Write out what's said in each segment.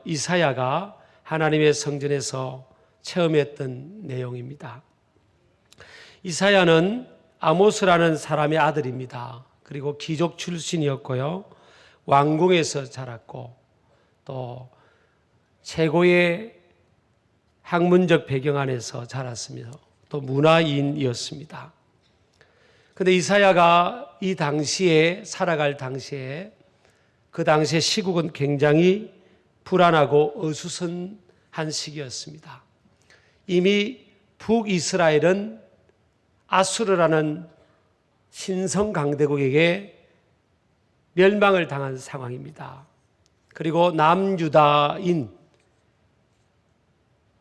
이사야가 하나님의 성전에서 체험했던 내용입니다. 이사야는 아모스라는 사람의 아들입니다. 그리고 귀족 출신이었고요. 왕궁에서 자랐고 또 최고의 학문적 배경 안에서 자랐으며 또 문화인이었습니다. 그런데 이사야가 이 당시에 살아갈 당시에 그 당시에 시국은 굉장히 불안하고 어수선한 시기였습니다. 이미 북이스라엘은 아수르라는 신성 강대국에게 멸망을 당한 상황입니다. 그리고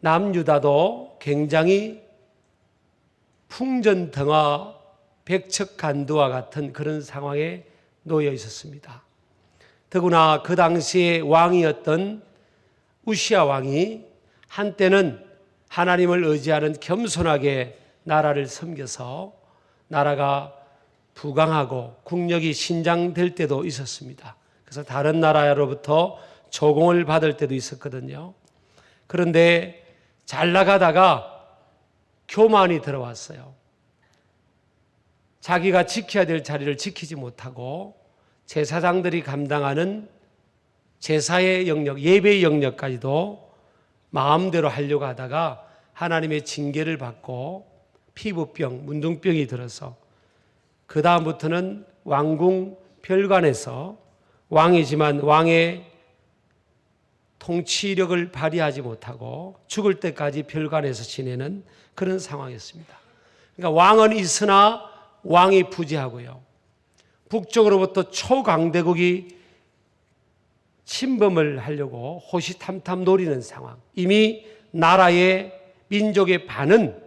남유다도 굉장히 풍전등화 백척간두와 같은 그런 상황에 놓여 있었습니다. 더구나 그 당시에 왕이었던 우시야 왕이 한때는 하나님을 의지하는 겸손하게 나라를 섬겨서 나라가 부강하고 국력이 신장될 때도 있었습니다. 그래서 다른 나라로부터 조공을 받을 때도 있었거든요. 그런데 잘 나가다가 교만이 들어왔어요. 자기가 지켜야 될 자리를 지키지 못하고 제사장들이 감당하는 제사의 영역, 예배의 영역까지도 마음대로 하려고 하다가 하나님의 징계를 받고 피부병, 문둥병이 들어서 그 다음부터는 왕궁 별관에서 왕이지만 왕의 통치력을 발휘하지 못하고 죽을 때까지 별관에서 지내는 그런 상황이었습니다. 그러니까 왕은 있으나 왕이 부재하고요. 북쪽으로부터 초강대국이 침범을 하려고 호시탐탐 노리는 상황. 이미 나라의 민족의 반은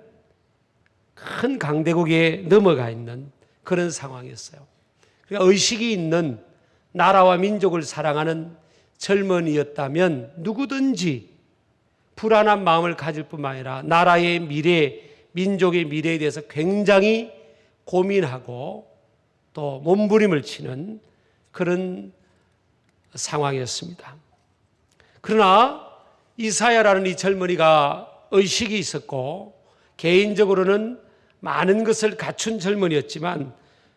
큰 강대국에 넘어가 있는 그런 상황이었어요. 그러니까 의식이 있는 나라와 민족을 사랑하는 젊은이였다면 누구든지 불안한 마음을 가질 뿐만 아니라 나라의 미래, 민족의 미래에 대해서 굉장히 고민하고 또 몸부림을 치는 그런 상황이었습니다. 그러나 이사야라는 이 젊은이가 의식이 있었고 개인적으로는 많은 것을 갖춘 젊은이였지만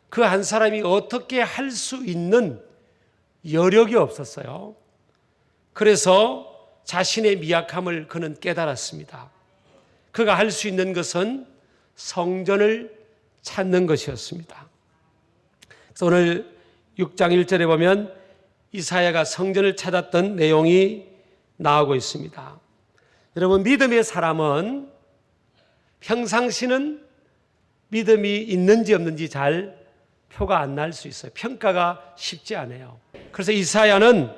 그 한 사람이 어떻게 할 수 있는 여력이 없었어요. 그래서 자신의 미약함을 그는 깨달았습니다. 그가 할 수 있는 것은 성전을 찾는 것이었습니다. 그래서 오늘 6장 1절에 보면 이사야가 성전을 찾았던 내용이 나오고 있습니다. 여러분, 믿음의 사람은 평상시는 믿음이 있는지 없는지 잘 표가 안 날 수 있어요. 평가가 쉽지 않아요. 그래서 이사야는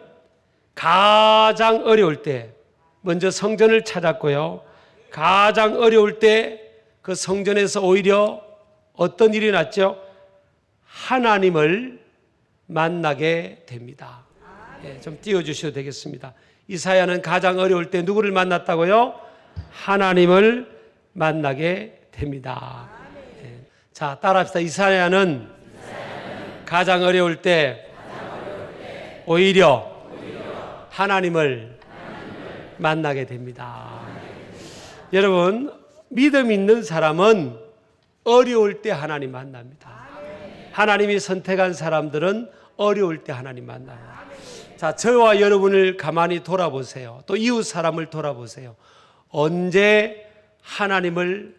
가장 어려울 때 먼저 성전을 찾았고요. 가장 어려울 때 그 성전에서 오히려 어떤 일이 났죠? 하나님을 만나게 됩니다. 좀 띄워주셔도 되겠습니다. 이사야는 가장 어려울 때 누구를 만났다고요? 하나님을 만나게 됩니다. 자, 따라합시다. 이사야는 가장 어려울 때 오히려 하나님을 만나게 됩니다. 여러분, 믿음 있는 사람은 어려울 때 하나님 만납니다. 하나님이 선택한 사람들은 어려울 때 하나님 만나요. 자, 저와 여러분을 가만히 돌아보세요. 또 이웃 사람을 돌아보세요. 언제 하나님을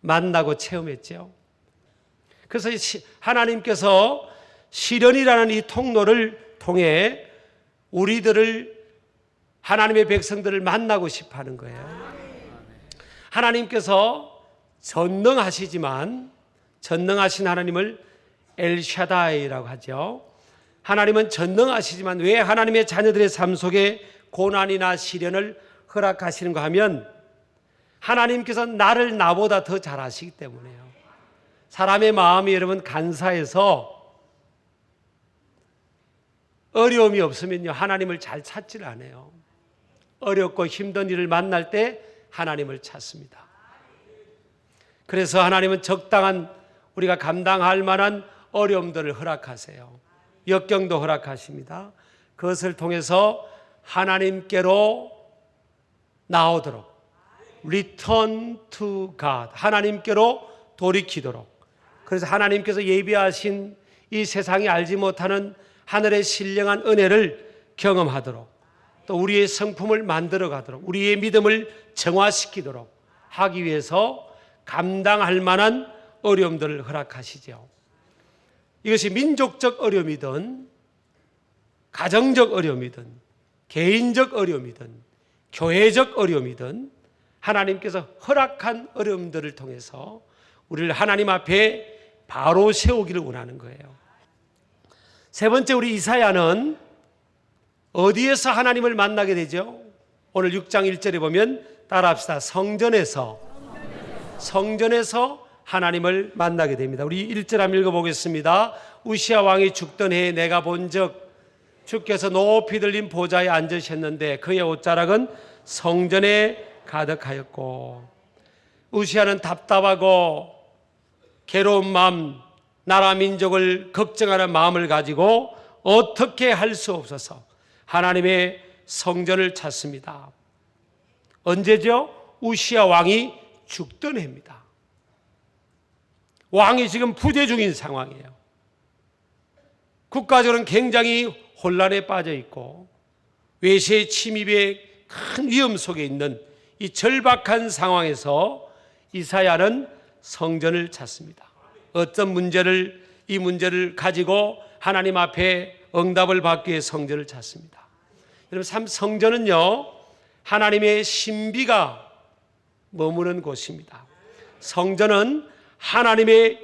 만나고 체험했죠? 그래서 하나님께서 시련이라는 이 통로를 통해 우리들을, 하나님의 백성들을 만나고 싶어 하는 거예요. 하나님께서 전능하시지만 전능하신 하나님을 엘샤다이라고 하죠. 하나님은 전능하시지만 왜 하나님의 자녀들의 삶 속에 고난이나 시련을 허락하시는가 하면 하나님께서 나를 나보다 더 잘 아시기 때문에요. 사람의 마음이 여러분 간사해서 어려움이 없으면요 하나님을 잘 찾지를 않아요. 어렵고 힘든 일을 만날 때 하나님을 찾습니다. 그래서 하나님은 적당한 우리가 감당할 만한 어려움들을 허락하세요. 역경도 허락하십니다. 그것을 통해서 하나님께로 나오도록, return to God, 하나님께로 돌이키도록. 그래서 하나님께서 예비하신 이 세상이 알지 못하는 하늘의 신령한 은혜를 경험하도록, 또 우리의 성품을 만들어 가도록, 우리의 믿음을 정화시키도록 하기 위해서 감당할 만한 어려움들을 허락하시죠. 이것이 민족적 어려움이든 가정적 어려움이든 개인적 어려움이든 교회적 어려움이든 하나님께서 허락한 어려움들을 통해서 우리를 하나님 앞에 바로 세우기를 원하는 거예요. 세 번째, 우리 이사야는 어디에서 하나님을 만나게 되죠? 오늘 6장 1절에 보면 따라합시다. 성전에서 하나님을 만나게 됩니다. 우리 1절 한번 읽어보겠습니다. 우시야 왕이 죽던 해에 내가 본즉 주께서 높이 들린 보좌에 앉으셨는데 그의 옷자락은 성전에 가득하였고, 우시야는 답답하고 괴로운 마음, 나라 민족을 걱정하는 마음을 가지고 어떻게 할 수 없어서 하나님의 성전을 찾습니다. 언제죠? 우시야 왕이 죽던 해입니다. 왕이 지금 부재 중인 상황이에요. 국가적으로는 굉장히 혼란에 빠져 있고 외세의 침입의 큰 위험 속에 있는 이 절박한 상황에서 이사야는 성전을 찾습니다. 어떤 이 문제를 가지고 하나님 앞에 응답을 받기 위해 성전을 찾습니다. 여러분, 성전은요, 하나님의 신비가 머무는 곳입니다. 성전은 하나님의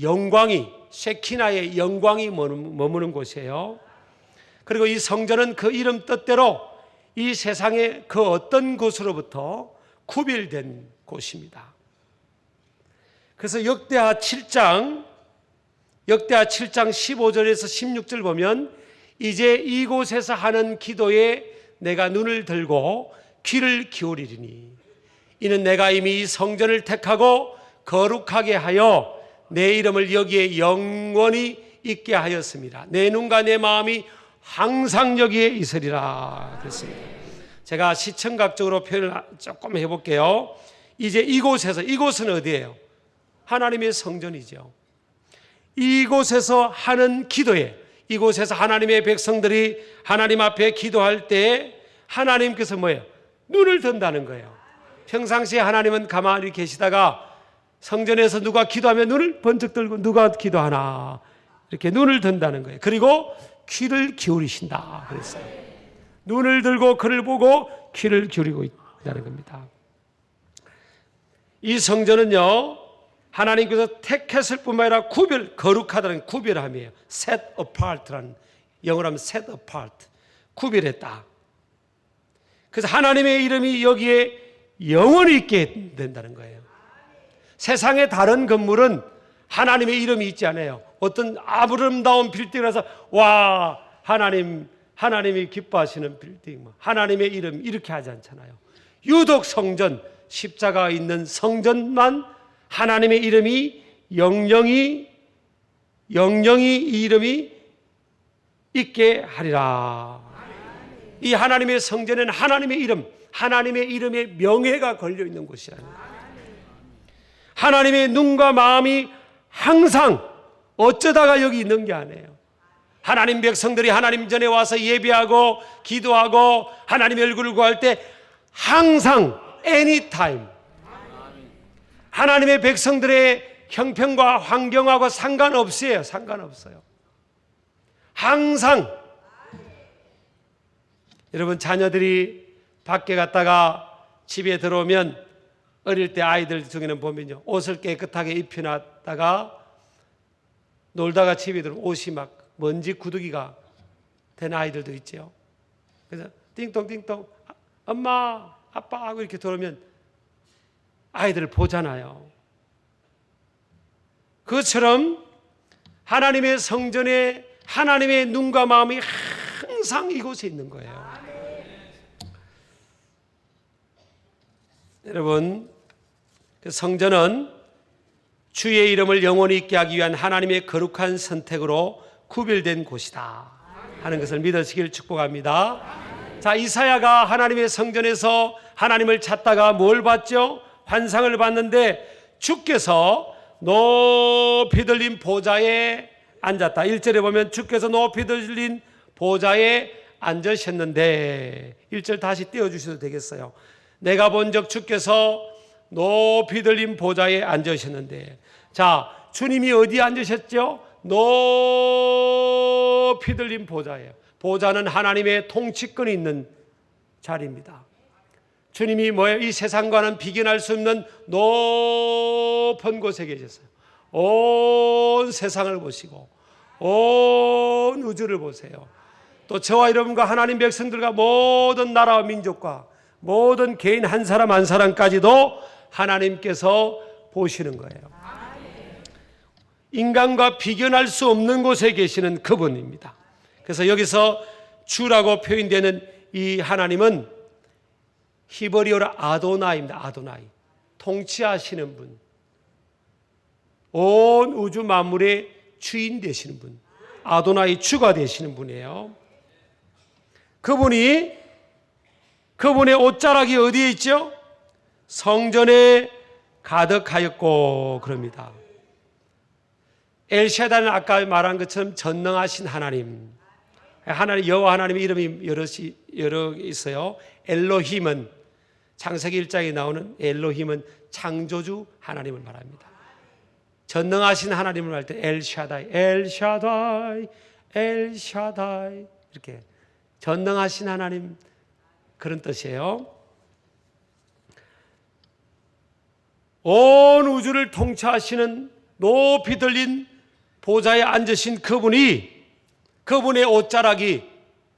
영광이, 셰키나의 영광이 머무는 곳이에요. 그리고 이 성전은 그 이름 뜻대로 이 세상의 그 어떤 곳으로부터 구별된 곳입니다. 그래서 역대하 7장 15절에서 16절 보면 이제 이곳에서 하는 기도에 내가 눈을 들고 귀를 기울이리니 이는 내가 이미 이 성전을 택하고 거룩하게 하여 내 이름을 여기에 영원히 있게 하였습니다. 내 눈과 내 마음이 항상 여기에 있으리라 그랬습니다. 제가 시청각적으로 표현을 조금 해볼게요. 이제 이곳은 어디예요? 하나님의 성전이죠. 이곳에서 하는 기도에, 이곳에서 하나님의 백성들이 하나님 앞에 기도할 때 하나님께서 뭐예요? 눈을 든다는 거예요. 평상시에 하나님은 가만히 계시다가 성전에서 누가 기도하면 눈을 번쩍 들고 누가 기도하나 이렇게 눈을 든다는 거예요. 그리고 귀를 기울이신다 그랬어요. 눈을 들고 그를 보고 귀를 기울이고 있다는 겁니다. 이 성전은요, 하나님께서 택했을 뿐만 아니라 거룩하다는 구별함이에요. set apart라는, 영어로 하면 set apart, 구별했다. 그래서 하나님의 이름이 여기에 영원히 있게 된다는 거예요. 세상의 다른 건물은 하나님의 이름이 있지 않아요. 어떤 아름다운 빌딩이라서 와, 하나님이 기뻐하시는 빌딩, 하나님의 이름 이렇게 하지 않잖아요. 유독 성전, 십자가가 있는 성전만 하나님의 이름이 영영히 이 이름이 있게 하리라. 이 하나님의 성전에는 하나님의 이름의 명예가 걸려 있는 곳이 아니에요. 하나님의 눈과 마음이 항상 어쩌다가 여기 있는 게 아니에요. 하나님 백성들이 하나님 전에 와서 예배하고 기도하고 하나님의 얼굴을 구할 때 항상 anytime 하나님의 백성들의 형편과 환경하고 상관없어요. 항상. 여러분, 자녀들이 밖에 갔다가 집에 들어오면 어릴 때 아이들 중에는 보면요, 옷을 깨끗하게 입혀놨다가 놀다가 집에 들어오면 옷이 막 먼지 구더기가 된 아이들도 있죠. 그래서 띵동띵동 엄마 아빠 하고 이렇게 들어오면 아이들을 보잖아요. 그것처럼 하나님의 성전에 하나님의 눈과 마음이 항상 이곳에 있는 거예요. 여러분, 그 성전은 주의 이름을 영원히 있게 하기 위한 하나님의 거룩한 선택으로 구별된 곳이다 하는 것을 믿으시길 축복합니다. 자, 이사야가 하나님의 성전에서 하나님을 찾다가 뭘 봤죠? 환상을 봤는데 주께서 높이 들린 보좌에 앉았다. 1절에 보면 주께서 높이 들린 보좌에 앉으셨는데, 1절 다시 띄워주셔도 되겠어요. 내가 본즉 주께서 높이 들린 보좌에 앉으셨는데, 자, 주님이 어디에 앉으셨죠? 높이 들린 보좌예요. 보좌는 하나님의 통치권이 있는 자리입니다. 주님이 뭐예요? 이 세상과는 비견할 수 없는 높은 곳에 계셨어요. 온 세상을 보시고 온 우주를 보세요. 또 저와 여러분과 하나님 백성들과 모든 나라와 민족과 모든 개인 한 사람 한 사람까지도 하나님께서 보시는 거예요. 인간과 비견할 수 없는 곳에 계시는 그분입니다. 그래서 여기서 주라고 표현되는 이 하나님은 히브리어로 아도나이입니다. 아도나이. 통치하시는 분. 온 우주 만물의 주인 되시는 분. 아도나이 주가 되시는 분이에요. 그분의 옷자락이 어디에 있죠? 성전에 가득하였고 그럽니다. 엘샤다는 아까 말한 것처럼 전능하신 하나님. 하나님 여호와 하나님의 이름이 여러 있어요. 엘로힘은 창세기 1장에 나오는 엘로힘은 창조주 하나님을 말합니다. 전능하신 하나님을 할 때 엘샤다이, 엘샤다이, 엘샤다이 이렇게 전능하신 하나님 그런 뜻이에요. 온 우주를 통치하시는 높이 들린 보좌에 앉으신 그분의 옷자락이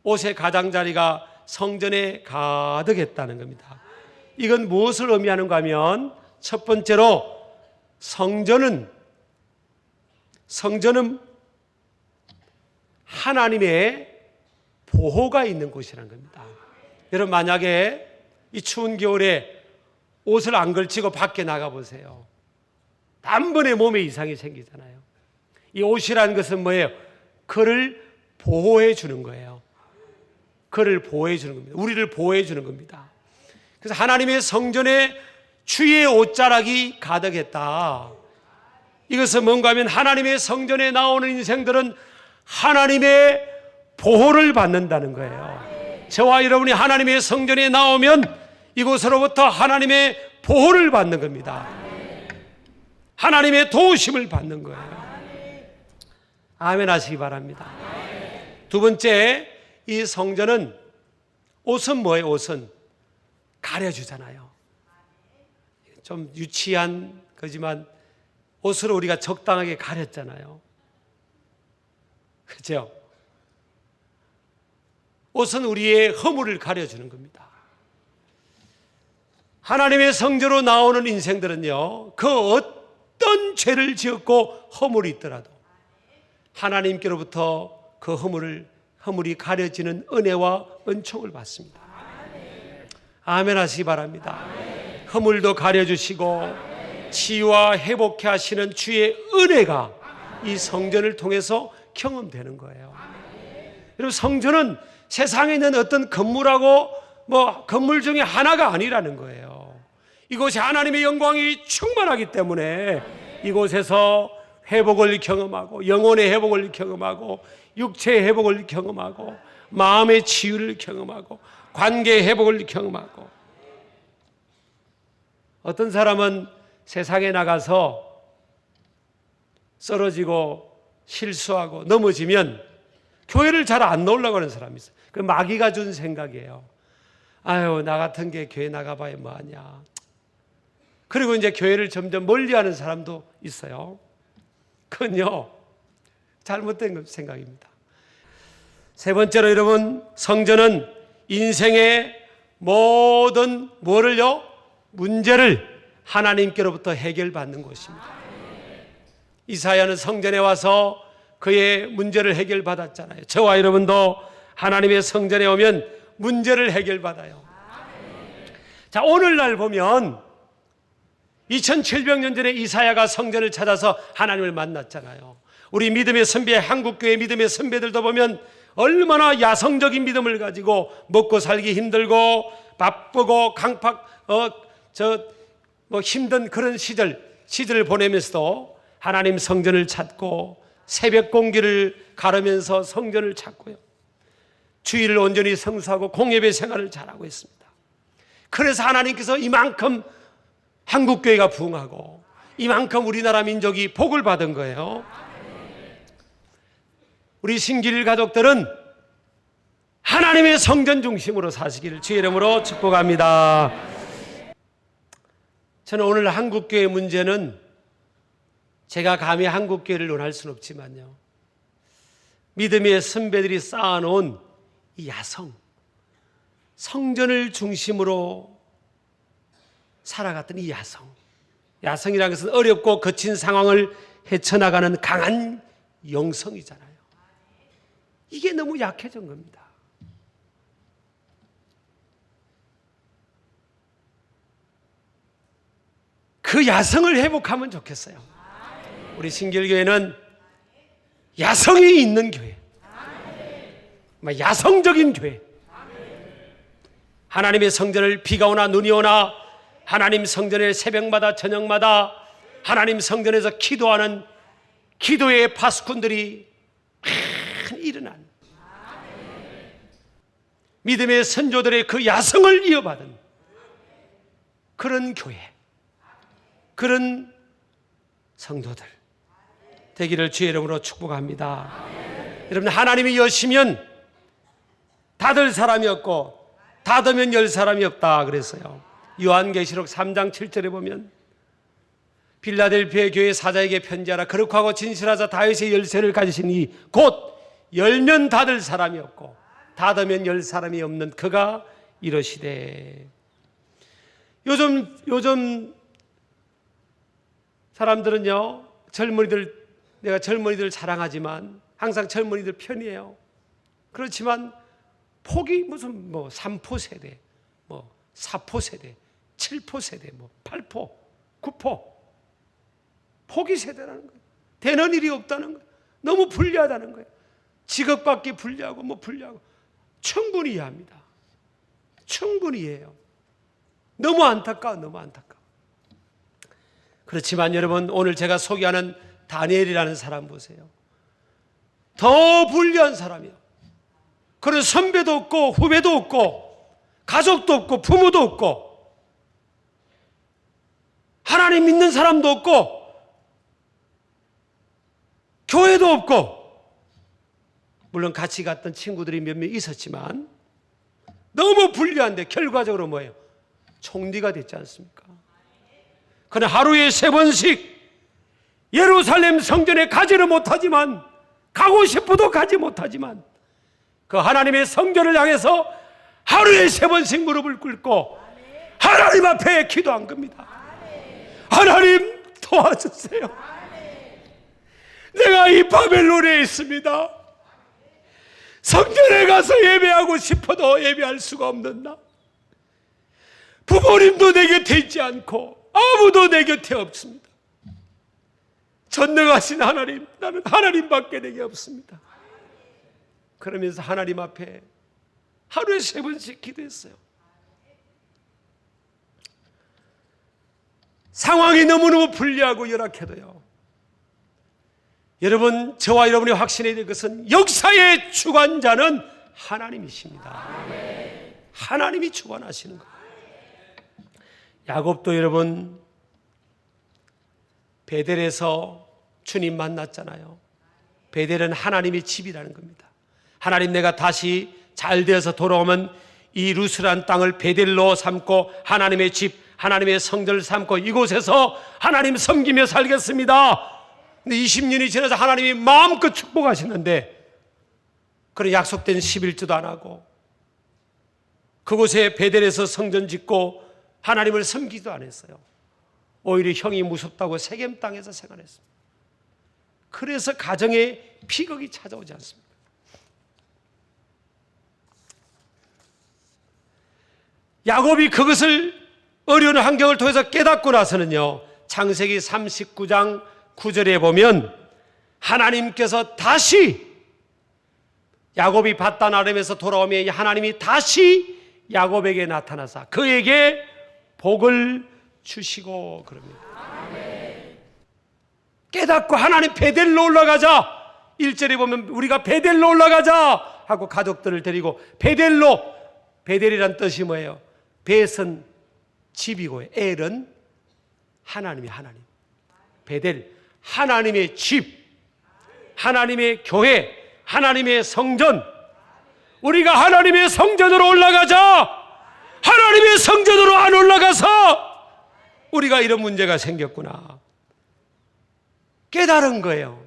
옷의 가장자리가 성전에 가득했다는 겁니다. 이건 무엇을 의미하는가 하면 첫 번째로 성전은 하나님의 보호가 있는 곳이라는 겁니다. 여러분 만약에 이 추운 겨울에 옷을 안 걸치고 밖에 나가보세요. 단번에 몸에 이상이 생기잖아요. 이 옷이라는 것은 뭐예요? 그를 보호해 주는 거예요. 그를 보호해 주는 겁니다. 우리를 보호해 주는 겁니다. 그래서 하나님의 성전에 주의 옷자락이 가득했다. 이것은 뭔가 하면 하나님의 성전에 나오는 인생들은 하나님의 보호를 받는다는 거예요. 저와 여러분이 하나님의 성전에 나오면 이곳으로부터 하나님의 보호를 받는 겁니다. 하나님의 도우심을 받는 거예요. 아멘 하시기 바랍니다. 두 번째, 이 성전은 옷은 뭐예요? 옷은 가려주잖아요. 좀 유치한 거지만 옷으로 우리가 적당하게 가렸잖아요. 그렇죠? 옷은 우리의 허물을 가려주는 겁니다. 하나님의 성전으로 나오는 인생들은요, 그 어떤 죄를 지었고 허물이 있더라도 하나님께로부터 그 허물이 가려지는 은혜와 은총을 받습니다. 아멘 하시기 바랍니다. 허물도 가려주시고 치유와 회복케 하시는 주의 은혜가 이 성전을 통해서 경험되는 거예요. 여러분, 성전은 세상에 있는 어떤 건물하고 건물 중에 하나가 아니라는 거예요. 이곳에 하나님의 영광이 충만하기 때문에 이곳에서 회복을 경험하고 영혼의 회복을 경험하고 육체의 회복을 경험하고 마음의 치유를 경험하고 관계의 회복을 경험하고, 어떤 사람은 세상에 나가서 쓰러지고 실수하고 넘어지면 교회를 잘 안 나오려고 하는 사람이 있어요. 그 마귀가 준 생각이에요. 아유, 나 같은 게 교회 나가봐야 뭐하냐. 그리고 이제 교회를 점점 멀리하는 사람도 있어요. 그건요, 잘못된 생각입니다. 세 번째로 여러분, 성전은 인생의 모든 문제를 하나님께로부터 해결받는 곳입니다. 이사야는 성전에 와서 그의 문제를 해결받았잖아요. 저와 여러분도 하나님의 성전에 오면 문제를 해결받아요. 자, 오늘날 보면 2700년 전에 이사야가 성전을 찾아서 하나님을 만났잖아요. 우리 믿음의 선배, 한국교회 믿음의 선배들도 보면 얼마나 야성적인 믿음을 가지고 먹고 살기 힘들고 바쁘고 힘든 그런 시절을 보내면서도 하나님 성전을 찾고 새벽 공기를 가르면서 성전을 찾고요. 주일을 온전히 성수하고 공예배 생활을 잘하고 있습니다. 그래서 하나님께서 이만큼 한국교회가 부흥하고 이만큼 우리나라 민족이 복을 받은 거예요. 우리 신길 가족들은 하나님의 성전 중심으로 사시기를 주의 이름으로 축복합니다. 저는 오늘 한국교회 문제는 제가 감히 한국교회를 논할 수는 없지만요, 믿음의 선배들이 쌓아놓은 이 야성, 성전을 중심으로 살아갔던 이 야성이라는 것은 어렵고 거친 상황을 헤쳐나가는 강한 영성이잖아요. 이게 너무 약해진 겁니다. 그 야성을 회복하면 좋겠어요. 우리 신길교회는 야성이 있는 교회, 야성적인 교회, 하나님의 성전을 비가 오나 눈이 오나 하나님 성전에 새벽마다 저녁마다 하나님 성전에서 기도하는 기도의 파수꾼들이 일어난 믿음의 선조들의 그 야성을 이어받은 그런 교회, 그런 성도들 되기를 주의 이름으로 축복합니다. 여러분, 하나님이 여시면 닫을 사람이 없고 닫으면 열 사람이 없다 그랬어요. 요한계시록 3장 7절에 보면 빌라델피아 교회 사자에게 편지하라. 거룩하고 진실하자 다윗의 열쇠를 가지시니 곧 열면 닫을 사람이 없고 닫으면 열 사람이 없는 그가 이러시되. 요즘 사람들은요, 내가 젊은이들 자랑하지만 항상 젊은이들 편이에요. 그렇지만 폭이 무슨 3포 세대, 4포 세대, 7포 세대, 8포, 9포 포기 세대라는 거예요. 되는 일이 없다는 거예요. 너무 불리하다는 거예요. 직업받기 불리하고 불리하고. 충분히 이해합니다. 충분히 이해해요. 너무 안타까워. 그렇지만 여러분, 오늘 제가 소개하는 다니엘이라는 사람 보세요. 더 불리한 사람이요. 그런 선배도 없고 후배도 없고 가족도 없고 부모도 없고 하나님 믿는 사람도 없고 교회도 없고, 물론 같이 갔던 친구들이 몇몇 있었지만 너무 불리한데 결과적으로 뭐예요? 총리가 됐지 않습니까? 그는 하루에 3번씩 예루살렘 성전에 가지를 못하지만, 가고 싶어도 가지 못하지만 그 하나님의 성전을 향해서 하루에 3번씩 무릎을 꿇고 하나님 앞에 기도한 겁니다. 하나님 도와주세요. 내가 이 바벨론에 있습니다. 성전에 가서 예배하고 싶어도 예배할 수가 없는 나. 부모님도 내 곁에 있지 않고 아무도 내 곁에 없습니다. 전능하신 하나님, 나는 하나님밖에 내게 없습니다. 그러면서 하나님 앞에 하루에 3번씩 기도했어요. 상황이 너무너무 불리하고 열악해도요, 여러분, 저와 여러분이 확신해야 될 것은 역사의 주관자는 하나님이십니다. 하나님이 주관하시는 거예요. 야곱도 여러분 베델에서 주님 만났잖아요. 베델은 하나님의 집이라는 겁니다. 하나님, 내가 다시 잘 되어서 돌아오면 이 루스란 땅을 베델로 삼고 하나님의 집, 하나님의 성전을 삼고 이곳에서 하나님 섬기며 살겠습니다. 근데 20년이 지나서 하나님이 마음껏 축복하시는데 그런 약속된 11조도 안 하고 그곳에 베델에서 성전 짓고 하나님을 섬기지도 안 했어요. 오히려 형이 무섭다고 세겜 땅에서 생활했습니다. 그래서 가정에 비극이 찾아오지 않습니까? 야곱이 그것을 어려운 환경을 통해서 깨닫고 나서는요, 창세기 39장 9절에 보면 하나님께서 다시 야곱이 밧단 아람에서 돌아오며 하나님이 다시 야곱에게 나타나사 그에게 복을 주시고 그럽니다. 깨닫고 하나님 베델로 올라가자. 1절에 보면 우리가 베델로 올라가자 하고 가족들을 데리고 베델이란 뜻이 뭐예요? 벳은 집이고 엘은 하나님. 베델, 하나님의 집, 하나님의 교회, 하나님의 성전. 우리가 하나님의 성전으로 올라가자. 하나님의 성전으로 안 올라가서 우리가 이런 문제가 생겼구나. 깨달은 거예요.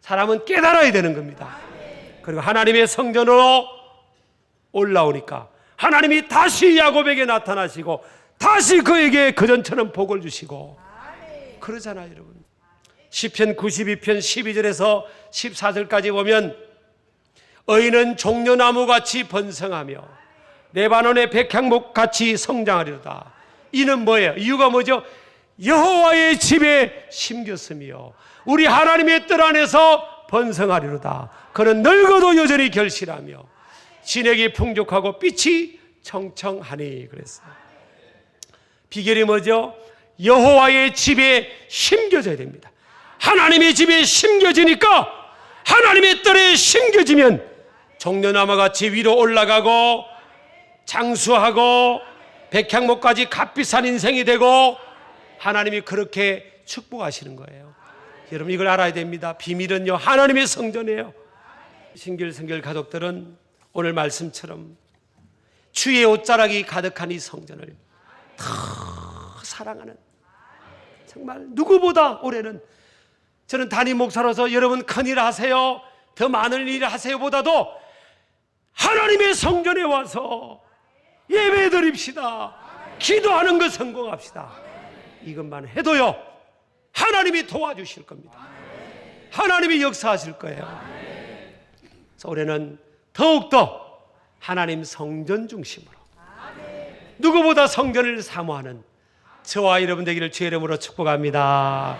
사람은 깨달아야 되는 겁니다. 그리고 하나님의 성전으로 올라오니까 하나님이 다시 야곱에게 나타나시고 다시 그에게 그전처럼 복을 주시고 그러잖아요, 여러분. 시편 92편 12절에서 14절까지 보면 의인은 종려나무같이 번성하며 레바논의 백향목같이 성장하리로다. 이는 뭐예요? 이유가 뭐죠? 여호와의 집에 심겼으며 우리 하나님의 뜰 안에서 번성하리로다. 그는 늙어도 여전히 결실하며 진액이 풍족하고 빛이 청청하니 그랬어요. 비결이 뭐죠? 여호와의 집에 심겨져야 됩니다. 하나님의 집에 심겨지니까 하나님의 뜰에 심겨지면 종려나무같이 위로 올라가고 장수하고 백향목까지 값비싼 인생이 되고 하나님이 그렇게 축복하시는 거예요. 여러분 이걸 알아야 됩니다. 비밀은요 하나님의 성전이에요. 신길성결 가족들은 오늘 말씀처럼 주의 옷자락이 가득한 이 성전을 더 사랑하는, 정말 누구보다 올해는 저는 담임 목사로서 여러분 큰일 하세요, 더 많은 일 하세요 보다도 하나님의 성전에 와서 예배 드립시다. 기도하는 것 성공합시다. 이것만 해도요 하나님이 도와주실 겁니다. 하나님이 역사하실 거예요. 그래서 올해는 더욱더 하나님 성전 중심으로 누구보다 성전을 사모하는 저와 여러분 되기를 주의 이름으로 축복합니다.